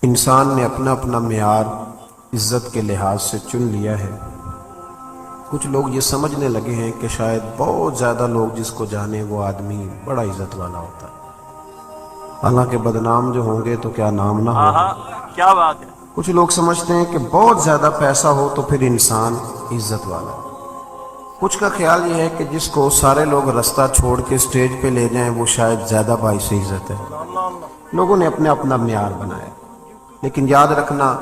انسان نے اپنا اپنا معیار عزت کے لحاظ سے چن لیا ہے۔ کچھ لوگ یہ سمجھنے لگے ہیں کہ شاید بہت زیادہ لوگ جس کو جانے وہ آدمی بڑا عزت والا ہوتا ہے، حالانکہ بدنام جو ہوں گے تو کیا نام نہ ہو۔ کیا بات ہے۔ کچھ لوگ سمجھتے ہیں کہ بہت زیادہ پیسہ ہو تو پھر انسان عزت والا ہے۔ کچھ کا خیال یہ ہے کہ جس کو سارے لوگ رستہ چھوڑ کے سٹیج پہ لے جائیں وہ شاید زیادہ باعث عزت ہے۔ لوگوں نے اپنے اپنا معیار بنایا، لیکن یاد رکھنا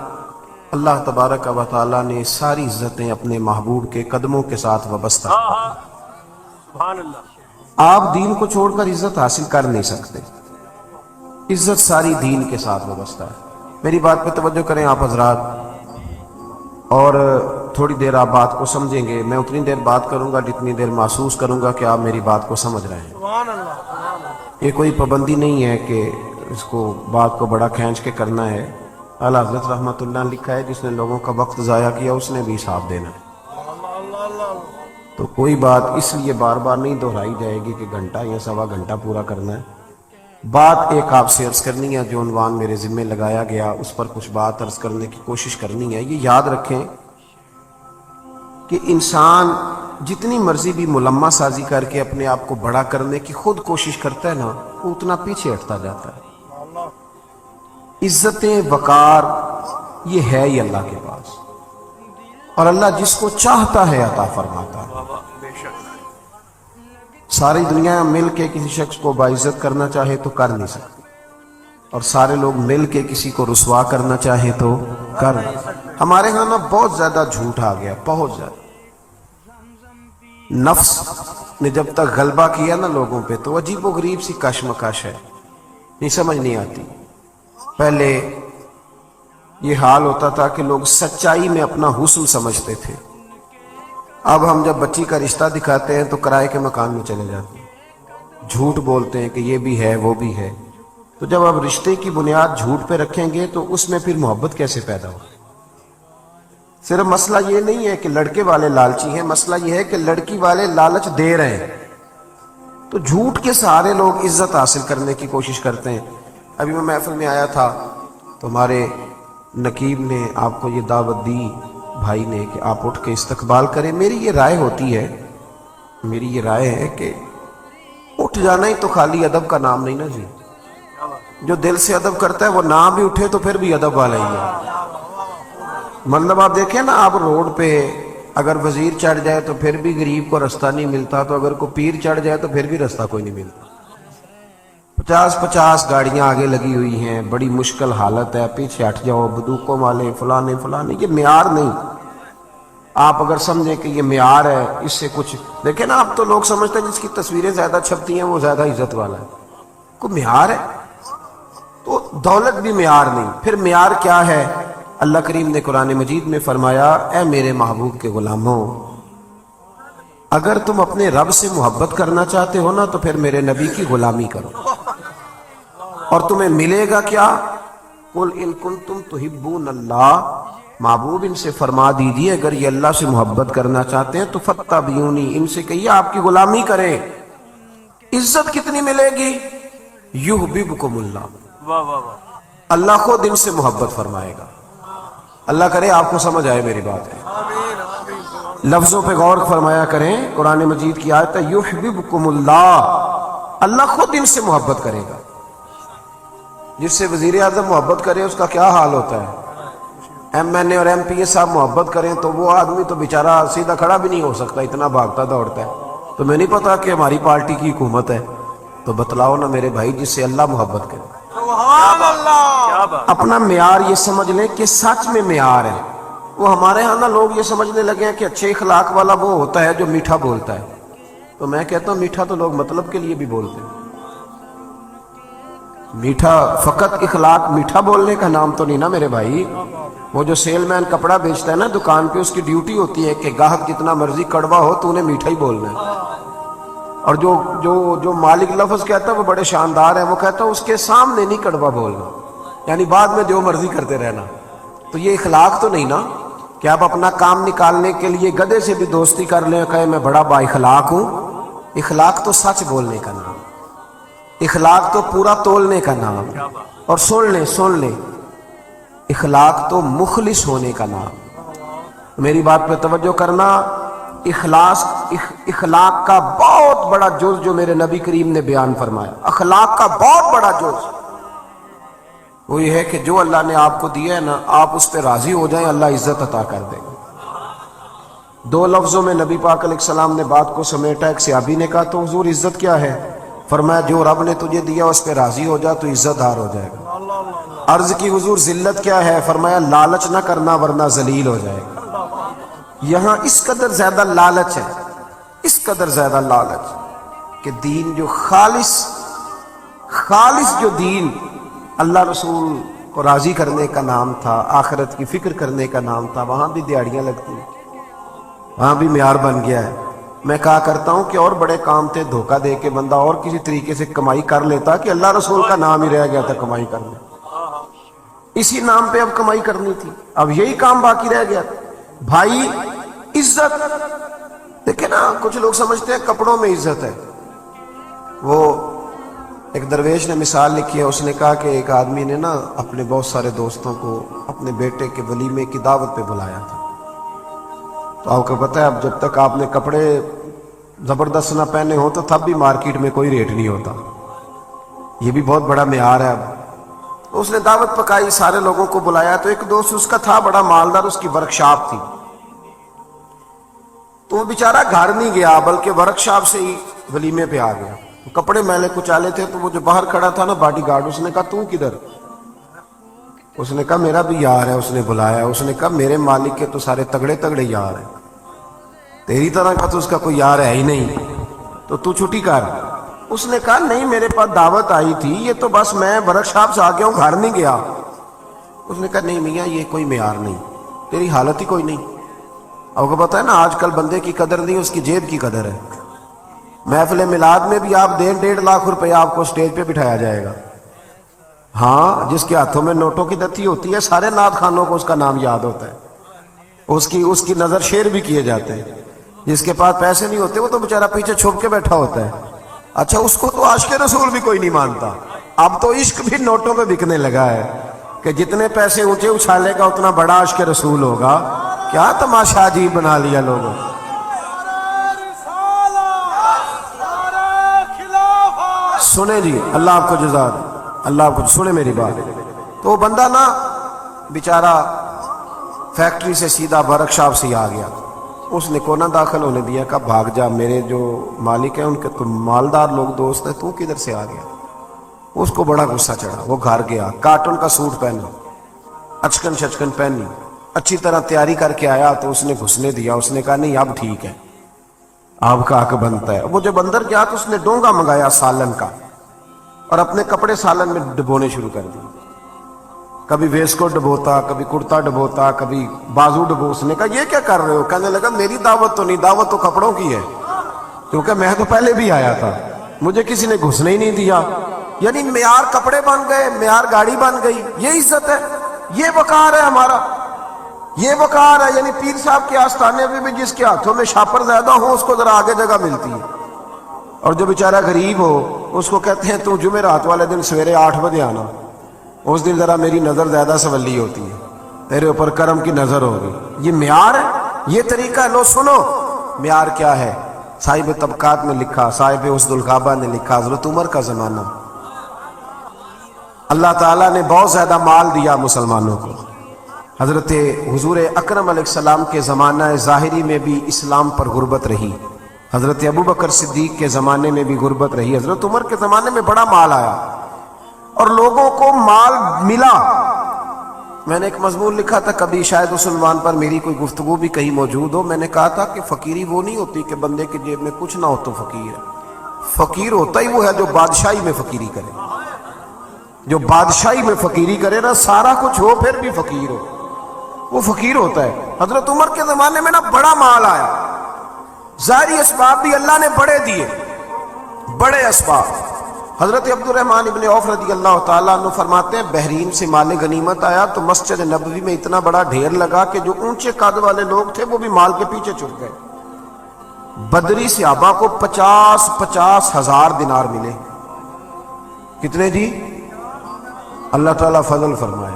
اللہ تبارک و تعالیٰ نے ساری عزتیں اپنے محبوب کے قدموں کے ساتھ وابستہ۔ سبحان اللہ۔ آپ دین کو چھوڑ کر عزت حاصل کر نہیں سکتے، عزت ساری دین کے ساتھ وابستہ ہے۔ میری بات پہ توجہ کریں آپ حضرات، اور تھوڑی دیر آپ بات کو سمجھیں گے۔ میں اتنی دیر بات کروں گا جتنی دیر محسوس کروں گا کہ آپ میری بات کو سمجھ رہے ہیں۔ سبحان اللہ۔ یہ کوئی پابندی نہیں ہے کہ اس کو بات کو بڑا کھینچ کے کرنا ہے۔ اعلیٰ حضرت رحمۃ اللہ نے لکھا ہے جس نے لوگوں کا وقت ضائع کیا اس نے بھی حساب دینا ہے۔ تو کوئی بات اس لیے بار بار نہیں دہرائی جائے گی کہ گھنٹہ یا سوا گھنٹہ پورا کرنا ہے۔ بات ایک آپ سے عرض کرنی ہے، جو عنوان میرے ذمہ لگایا گیا اس پر کچھ بات عرض کرنے کی کوشش کرنی ہے۔ یہ یاد رکھیں کہ انسان جتنی مرضی بھی ملمہ سازی کر کے اپنے آپ کو بڑا کرنے کی خود کوشش کرتا ہے نا، وہ اتنا پیچھے ہٹتا جاتا ہے۔ عزتیں وقار یہ ہے ہی اللہ کے پاس، اور اللہ جس کو چاہتا ہے عطا فرماتا ہے۔ بے شک۔ ساری دنیا مل کے کسی شخص کو باعزت کرنا چاہے تو کر نہیں سکتی، اور سارے لوگ مل کے کسی کو رسوا کرنا چاہے تو کر نہیں سکتے۔ ہمارے ہاں نا بہت زیادہ جھوٹ آ گیا، بہت زیادہ۔ نفس نے جب تک غلبہ کیا نا لوگوں پہ تو عجیب و غریب سی کشمکش ہے، نہیں سمجھ نہیں آتی۔ پہلے یہ حال ہوتا تھا کہ لوگ سچائی میں اپنا حسن سمجھتے تھے، اب ہم جب بچی کا رشتہ دکھاتے ہیں تو کرائے کے مکان میں چلے جاتے ہیں، جھوٹ بولتے ہیں کہ یہ بھی ہے وہ بھی ہے۔ تو جب آپ رشتے کی بنیاد جھوٹ پہ رکھیں گے تو اس میں پھر محبت کیسے پیدا ہو؟ صرف مسئلہ یہ نہیں ہے کہ لڑکے والے لالچی ہیں، مسئلہ یہ ہے کہ لڑکی والے لالچ دے رہے ہیں۔ تو جھوٹ کے سہارے لوگ عزت حاصل کرنے کی کوشش کرتے ہیں۔ ابھی میں محفل میں آیا تھا تو ہمارے نقیب نے آپ کو یہ دعوت دی بھائی نے کہ آپ اٹھ کے استقبال کریں۔ میری یہ رائے ہوتی ہے، میری یہ رائے ہے کہ اٹھ جانا ہی تو خالی ادب کا نام نہیں نا جی۔ جو دل سے ادب کرتا ہے وہ نہ بھی اٹھے تو پھر بھی ادب والا ہی ہے۔ مطلب آپ دیکھیں نا، آپ روڈ پہ اگر وزیر چڑھ جائے تو پھر بھی غریب کو رستہ نہیں ملتا، تو اگر کوئی پیر چڑھ جائے تو پھر بھی رستہ کوئی نہیں ملتا۔ 50 گاڑیاں آگے لگی ہوئی ہیں، بڑی مشکل حالت ہے، پیچھے ہٹ جاؤ، بندوقوں والے فلانے فلانے۔ یہ معیار نہیں۔ آپ اگر سمجھیں کہ یہ معیار ہے، اس سے کچھ دیکھیں نا، اب تو لوگ سمجھتے ہیں جس کی تصویریں زیادہ چھپتی ہیں وہ زیادہ عزت والا ہے۔ کوئی معیار ہے؟ تو دولت بھی معیار نہیں۔ پھر معیار کیا ہے؟ اللہ کریم نے قرآن مجید میں فرمایا، اے میرے محبوب کے غلاموں، اگر تم اپنے رب سے محبت کرنا چاہتے ہو نا تو پھر میرے نبی کی غلامی کرو، اور تمہیں ملے گا کیا؟ قل ان کنتم تحبون اللہ، محبوب ان سے فرما دیجیے اگر یہ اللہ سے محبت کرنا چاہتے ہیں تو فاتبعونی، ان سے کہیے آپ کی غلامی کریں۔ عزت کتنی ملے گی؟ یحببکم اللہ، واہ واہ واہ۔ اللہ خود ان سے محبت فرمائے گا۔ اللہ کرے آپ کو سمجھ آئے میری بات ہے۔ لفظوں پہ غور فرمایا کریں، قرآن مجید کی آیت ہے یحببکم اللہ، اللہ خود ان سے محبت کرے گا۔ جس سے وزیر اعظم محبت کرے اس کا کیا حال ہوتا ہے؟ ایم این اے اور ایم پی اے صاحب محبت کریں تو وہ آدمی تو بیچارہ سیدھا کھڑا بھی نہیں ہو سکتا، اتنا بھاگتا دوڑتا ہے۔ تو میں نہیں پتا کہ ہماری پارٹی کی حکومت ہے، تو بتلاؤ نا میرے بھائی، جس سے اللہ محبت کرے۔ سبحان اللہ۔ کیا بات۔ اپنا معیار یہ سمجھ لیں کہ سچ میں معیار ہے۔ وہ ہمارے ہاں نا لوگ یہ سمجھنے لگے ہیں کہ اچھے اخلاق والا وہ ہوتا ہے جو میٹھا بولتا ہے۔ تو میں کہتا ہوں میٹھا تو لوگ مطلب کے لیے بھی بولتے ہیں۔ میٹھا فقط اخلاق میٹھا بولنے کا نام تو نہیں نا میرے بھائی۔ وہ جو سیل مین کپڑا بیچتا ہے نا دکان پہ، اس کی ڈیوٹی ہوتی ہے کہ گاہک جتنا مرضی کڑوا ہو تو انہیں میٹھا ہی بولنا ہے، اور جو مالک لفظ کہتا ہے وہ بڑے شاندار ہے، وہ کہتا ہے اس کے سامنے نہیں کڑوا بولنا، یعنی بعد میں جو مرضی کرتے رہنا۔ تو یہ اخلاق تو نہیں نا کہ آپ اپنا کام نکالنے کے لیے گدھے سے بھی دوستی کر لیں، کہے میں بڑا با اخلاق ہوں۔ اخلاق تو سچ بولنے کا نام، اخلاق تو پورا تولنے کا نام۔ اور سن لیں اخلاق تو مخلص ہونے کا نام. میری بات پہ توجہ کرنا. اخلاق کا بہت بڑا جز جو میرے نبی کریم نے بیان فرمایا، اخلاق کا بہت بڑا جز وہ یہ ہے کہ جو اللہ نے آپ کو دیا ہے نا، آپ اس پہ راضی ہو جائیں، اللہ عزت عطا کر دے گا. دو لفظوں میں نبی پاک علیہ السلام نے بات کو سمیٹا. ایک صحابی نے کہا تو حضور عزت کیا ہے؟ فرمایا جو رب نے تجھے دیا اس پہ راضی ہو جا تو عزت دار ہو جائے گا. عرض کی حضور ذلت کیا ہے؟ فرمایا لالچ نہ کرنا ورنہ ذلیل ہو جائے گا. یہاں اس قدر زیادہ لالچ ہے، اس قدر زیادہ لالچ کہ دین جو خالص جو دین اللہ رسول کو راضی کرنے کا نام تھا، آخرت کی فکر کرنے کا نام تھا، وہاں بھی دیہڑیاں لگتی ہیں، وہاں بھی معیار بن گیا ہے. میں کہا کرتا ہوں کہ اور بڑے کام تھے، دھوکہ دے کے بندہ اور کسی طریقے سے کمائی کر لیتا کہ اللہ رسول کا نام ہی رہ گیا تھا کمائی کرنے. اسی نام پہ اب کمائی کرنی تھی، اب یہی کام باقی رہ گیا. بھائی عزت دیکھیں نا، کچھ لوگ سمجھتے ہیں کپڑوں میں عزت ہے. وہ ایک درویش نے مثال لکھی ہے. اس نے کہا کہ ایک آدمی نے نا اپنے بہت سارے دوستوں کو اپنے بیٹے کے ولیمے کی دعوت پہ بلایا تھا. تو آپ کو پتہ ہے اب جب تک آپ نے کپڑے زبردست نہ پہنے ہوں تو تب بھی مارکیٹ میں کوئی ریٹ نہیں ہوتا. یہ بھی بہت بڑا معیار ہے. اب اس نے دعوت پکائی، سارے لوگوں کو بلایا. تو ایک دوست اس کا تھا بڑا مالدار، اس کی ورکشاپ تھی. تو وہ بیچارہ گھر نہیں گیا بلکہ ورکشاپ سے ہی ولیمے پہ آ گیا. کپڑے میلے کچالے تھے. تو وہ جو باہر کھڑا تھا نا باڈی گارڈ، اس نے کہا تو کدھر؟ اس نے کہا میرا بھی یار ہے، اس نے بلایا. اس نے کہا میرے مالک کے تو سارے تگڑے تگڑے یار ہیں، تیری طرح کا تو اس کا کوئی یار ہے ہی نہیں، تو چھٹی کر. اس نے کہا نہیں میرے پاس دعوت آئی تھی، یہ تو بس میں ورکشاپ سے آ گیا ہوں، گھر نہیں گیا. اس نے کہا نہیں میاں یہ کوئی معیار نہیں، تیری حالت ہی کوئی نہیں. آپ کو پتا ہے نا آج کل بندے کی قدر نہیں، اس کی جیب کی قدر ہے. محفل میلاد میں بھی آپ 1.5 لاکھ روپے آپ کو سٹیج پہ بٹھایا جائے گا. ہاں جس کے ہاتھوں میں نوٹوں کی دتی ہوتی ہے، سارے نعت خانوں کو اس کا نام یاد ہوتا ہے، اس کی نظر شیر بھی کیے جاتے ہیں. جس کے پاس پیسے نہیں ہوتے وہ تو بیچارہ پیچھے چھپ کے بیٹھا ہوتا ہے. اچھا اس کو تو عاشق رسول بھی کوئی نہیں مانتا. اب تو عشق بھی نوٹوں پہ بکنے لگا ہے کہ جتنے پیسے اونچے اچھالے گا اتنا بڑا عاشق رسول ہوگا. کیا تماشا عجیب بنا لیا لوگوں. سنیں جی، اللہ آپ کو جزا دے، اللہ آپ کو سنیں میری بات. تو وہ بندہ نا بیچارہ فیکٹری سے سیدھا ورکشاپ سے ہی آ گیا. اس نے کو نہ داخل ہونے دیا، کہا بھاگ جا، میرے جو مالک ہیں ان کے تو مالدار لوگ دوست ہیں، تو کدھر سے آ گیا؟ اس کو بڑا غصہ چڑھا. وہ گھر گیا، کارٹون کا سوٹ پہنا، اچکن شچکن پہنی، اچھی طرح تیاری کر کے آیا. تو اس نے گھسنے دیا. اس نے کہا نہیں اب ٹھیک ہے، آپ کا حق بنتا ہے. وہ جب اندر گیا تو اس نے ڈونگا منگایا سالن کا اور اپنے کپڑے سالن میں ڈبونے شروع کر دیے. کبھی ویس کو ڈبوتا، کبھی کرتا ڈبوتا، کبھی بازو ڈبو. اس نے کہا یہ کیا کر رہے ہو؟ کہنے لگا میری دعوت تو نہیں، دعوت تو کپڑوں کی ہے، کیونکہ میں تو پہلے بھی آیا تھا، مجھے کسی نے گھسنے ہی نہیں دیا. یعنی معیار کپڑے بن گئے، معیار گاڑی بن گئی. یہ عزت ہے، یہ وقار ہے ہمارا، یہ وقار ہے. یعنی پیر صاحب کے آستانے پہ بھی جس کے ہاتھوں میں شاپر زیادہ ہو اس کو ذرا آگے جگہ ملتی ہے، اور جو بیچارہ غریب ہو اس کو کہتے ہیں تو جمعرات والے دن سویرے 8 بجے آنا، اس دن ذرا میری نظر زیادہ سولی ہوتی ہے، تیرے اوپر کرم کی نظر ہوگی. یہ معیار ہے، یہ طریقہ ہے. لو سنو معیار کیا ہے. صاحب طبقات میں لکھا، صاحب اسد الغابہ نے لکھا، حضرت عمر کا زمانہ، اللہ تعالیٰ نے بہت زیادہ مال دیا مسلمانوں کو. حضرت حضور اکرم علیہ السلام کے زمانہ ظاہری میں بھی اسلام پر غربت رہی. حضرت ابو بکر صدیق کے زمانے میں بھی غربت رہی. حضرت عمر کے زمانے میں بڑا مال آیا اور لوگوں کو مال ملا. میں نے ایک مضمون لکھا تھا، کبھی شاید اس عنوان پر میری کوئی گفتگو بھی کہیں موجود ہو. میں نے کہا تھا کہ فقیری وہ نہیں ہوتی کہ بندے کی جیب میں کچھ نہ ہو تو فقیر ہے. فقیر ہوتا ہی وہ ہے جو بادشاہی میں فقیری کرے، جو بادشاہی میں فقیری کرے نا، سارا کچھ ہو پھر بھی فقیر ہو، وہ فقیر ہوتا ہے. حضرت عمر کے زمانے میں نا بڑا مال آیا، ظاہری اسباب بھی اللہ نے بڑے دیے، بڑے اسباب. حضرت عبد الرحمن ابن عوف رضی اللہ تعالیٰ عنہ فرماتے ہیں بحرین سے مال غنیمت آیا تو مسجد نبوی میں اتنا بڑا ڈھیر لگا کہ جو اونچے قد والے لوگ تھے وہ بھی مال کے پیچھے چھپ گئے. بدری صحابہ کو 50 ہزار دینار ملے. کتنے جی؟ اللہ تعالیٰ فضل فرمائے.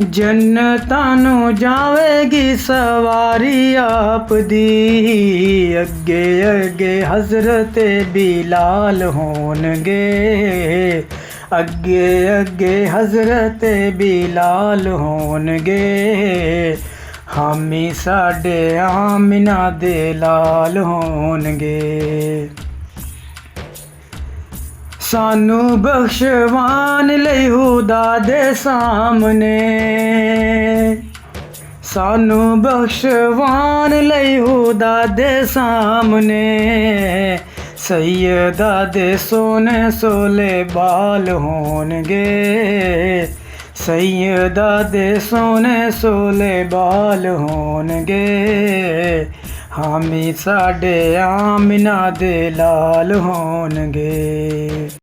ਜੰਨਤਾਂ ਨੂੰ ਜਾਵੇਗੀ ਸਵਾਰੀ ਆਪ ਦੀ, ਅੱਗੇ ਅੱਗੇ ਹਜ਼ਰਤ ਬਿਲਾਲ ਹੋਣਗੇ, ਅੱਗੇ ਅੱਗੇ ਹਜ਼ਰਤ ਬਿਲਾਲ ਹੋਣਗੇ, ਹਾਮੀ ਸਾਡੇ ਆਮਿਨਾ ਦੇ ਲਾਲ ਹੋਣਗੇ। ਸਾਨੂੰ ਬਖਸ਼ਵਾਨ ਲਈ ਖੁਦਾ ਦੇ ਸਾਹਮਣੇ, ਸਾਨੂੰ ਬਖਸ਼ਵਾਨ ਲਈ ਖੁਦਾ ਦੇ ਸਾਹਮਣੇ, ਸੈਯਦਾ ਦੇ ਸੋਨੇ ਸੋਲੇ ਬਾਲ ਹੋਣਗੇ, ਸੈਯਦਾ ਦੇ ਸੋਨੇ ਸੋਲੇ ਬਾਲ ਹੋਣਗੇ, ਹਾਮੀ ਸਾਡੇ ਆਮਿਨਾ ਦੇ ਲਾਲ ਹੋਣਗੇ।